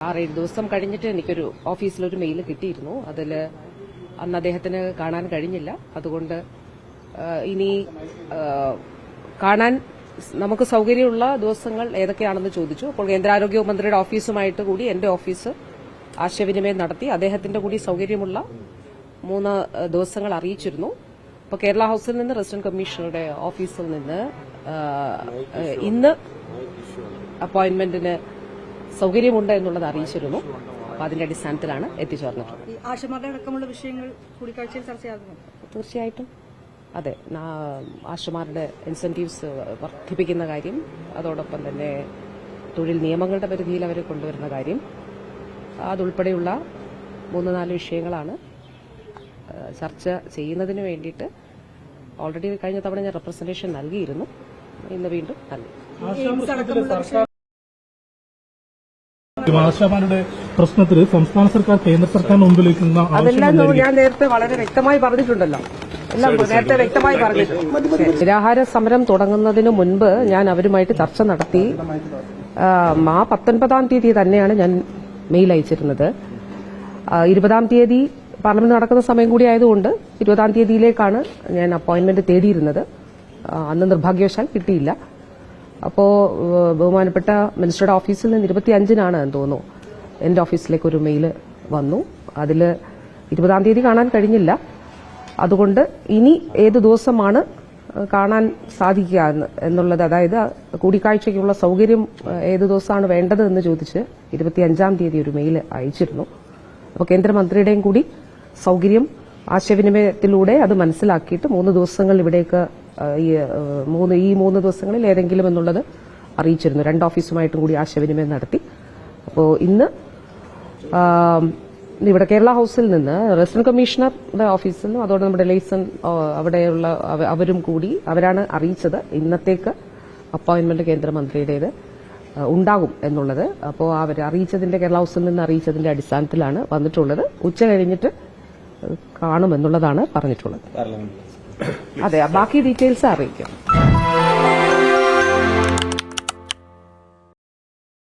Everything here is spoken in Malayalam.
6-7 ദിവസം കഴിഞ്ഞിട്ട് എനിക്കൊരു ഓഫീസിലൊരു മെയിൽ കിട്ടിയിരുന്നു. അതിൽ അന്ന് അദ്ദേഹത്തിന് കാണാൻ കഴിഞ്ഞില്ല. അതുകൊണ്ട് ഇനി കാണാൻ നമുക്ക് സൌകര്യമുള്ള ദിവസങ്ങൾ ഏതൊക്കെയാണെന്ന് ചോദിച്ചു. അപ്പോൾ കേന്ദ്ര ആരോഗ്യ മന്ത്രിയുടെ ഓഫീസുമായിട്ട് കൂടി എന്റെ ഓഫീസ് ആശയവിനിമയം നടത്തി. അദ്ദേഹത്തിന്റെ കൂടി സൌകര്യമുള്ള 3 ദിവസങ്ങൾ അറിയിച്ചിരുന്നു. അപ്പോൾ കേരള ഹൌസിൽ നിന്ന് റെസിഡന്റ് കമ്മീഷണറുടെ ഓഫീസിൽ നിന്ന് ഇന്ന് അപ്പോയിന്റ്മെന്റിന് സൌകര്യമുണ്ട് എന്നുള്ളത് അറിയിച്ചിരുന്നു. അപ്പോൾ അതിന്റെ അടിസ്ഥാനത്തിലാണ് എത്തിച്ചേർന്നത്. ആശമാരുടെ അടക്കമുള്ള വിഷയങ്ങൾ കൂടിക്കാഴ്ചയിൽ ചർച്ചയാകുന്നു. തീർച്ചയായിട്ടും അതെ. ആശമാരുടെ ഇൻസെന്റീവ്സ് വർദ്ധിപ്പിക്കുന്ന കാര്യം, അതോടൊപ്പം തന്നെ തൊഴിൽ നിയമങ്ങളുടെ പരിധിയിൽ അവരെ കൊണ്ടുവരുന്ന കാര്യം, അതുൾപ്പെടെയുള്ള 3-4 വിഷയങ്ങളാണ് ചർച്ച ചെയ്യുന്നതിന് വേണ്ടിയിട്ട് ഓൾറെഡി കഴിഞ്ഞ തവണ ഞാൻ റെപ്രസന്റേഷൻ നൽകിയിരുന്നു. ഇന്ന് വീണ്ടും നൽകി. ആശാമാരുടെ പ്രശ്നത്തിൽ സംസ്ഥാന സർക്കാർ കേന്ദ്ര സർക്കാർ മുമ്പിലേക്കുന്ന അതെല്ലാം ഞാൻ നേരത്തെ വളരെ വ്യക്തമായി പറഞ്ഞിട്ടുണ്ടല്ലോ. എല്ലാം നേരത്തെ വ്യക്തമായി പറഞ്ഞിട്ടുണ്ട്. നിരാഹാര സമരം തുടങ്ങുന്നതിന് മുൻപ് ഞാൻ അവരുമായിട്ട് ചർച്ച നടത്തി. 19-ാം തീയതി തന്നെയാണ് ഞാൻ മെയിൽ അയച്ചിരുന്നത്. 20-ാം തീയതി പാർലമെന്റ് നടക്കുന്ന സമയം കൂടി ആയതുകൊണ്ട് 20-ാം തീയതിയിലേക്കാണ് ഞാൻ അപ്പോയിന്റ്മെന്റ് തേടിയിരുന്നത്. അന്ന് നിർഭാഗ്യവശാൽ കിട്ടിയില്ല. അപ്പോ ബഹുമാനപ്പെട്ട മിനിസ്റ്ററുടെ ഓഫീസിൽ നിന്ന് 25-നാണ് എന്ന് തോന്നുന്നു എന്റെ ഓഫീസിലേക്ക് ഒരു മെയിൽ വന്നു. അതിൽ 20-ാം തീയതി കാണാൻ കഴിഞ്ഞില്ല. അതുകൊണ്ട് ഇനി ഏത് ദിവസമാണ് കാണാൻ സാധിക്കുക എന്നുള്ളത്, അതായത് കൂടിക്കാഴ്ചയ്ക്കുള്ള സൌകര്യം ഏത് ദിവസമാണ് വേണ്ടത് എന്ന് ചോദിച്ച് 25-ാം തീയതി ഒരു മെയിൽ അയച്ചിരുന്നു. അപ്പോൾ കേന്ദ്രമന്ത്രിയുടെയും കൂടി സൌകര്യം ആശയവിനിമയത്തിലൂടെ അത് മനസ്സിലാക്കിയിട്ട് 3 ദിവസങ്ങൾ ഇവിടേക്ക് ഈ 3 ദിവസങ്ങളിൽ ഏതെങ്കിലും എന്നുള്ളത് അറിയിച്ചിരുന്നു. 2 ഓഫീസുമായിട്ടും കൂടി ആശയവിനിമയം നടത്തി. അപ്പോൾ ഇന്ന് ഇവിടെ കേരള ഹൌസിൽ നിന്ന് റെസിഡന്റ് കമ്മീഷണറുടെ ഓഫീസിൽ നിന്നും അതോടെ നമ്മുടെ ലൈസൺ അവിടെയുള്ള അവരും കൂടി അവരാണ് അറിയിച്ചത് ഇന്നത്തേക്ക് അപ്പോയിന്റ്മെന്റ് കേന്ദ്രമന്ത്രിയുടേത് ഉണ്ടാകും എന്നുള്ളത്. അപ്പോൾ അവർ അറിയിച്ചതിന്റെ കേരള ഹൌസിൽ നിന്ന് അറിയിച്ചതിന്റെ അടിസ്ഥാനത്തിലാണ് വന്നിട്ടുള്ളത്. ഉച്ച കഴിഞ്ഞിട്ട് കാണുമെന്നുള്ളതാണ് പറഞ്ഞിട്ടുള്ളത്. അതെ, ബാക്കി ഡീറ്റെയിൽസ് അറിയിക്കും.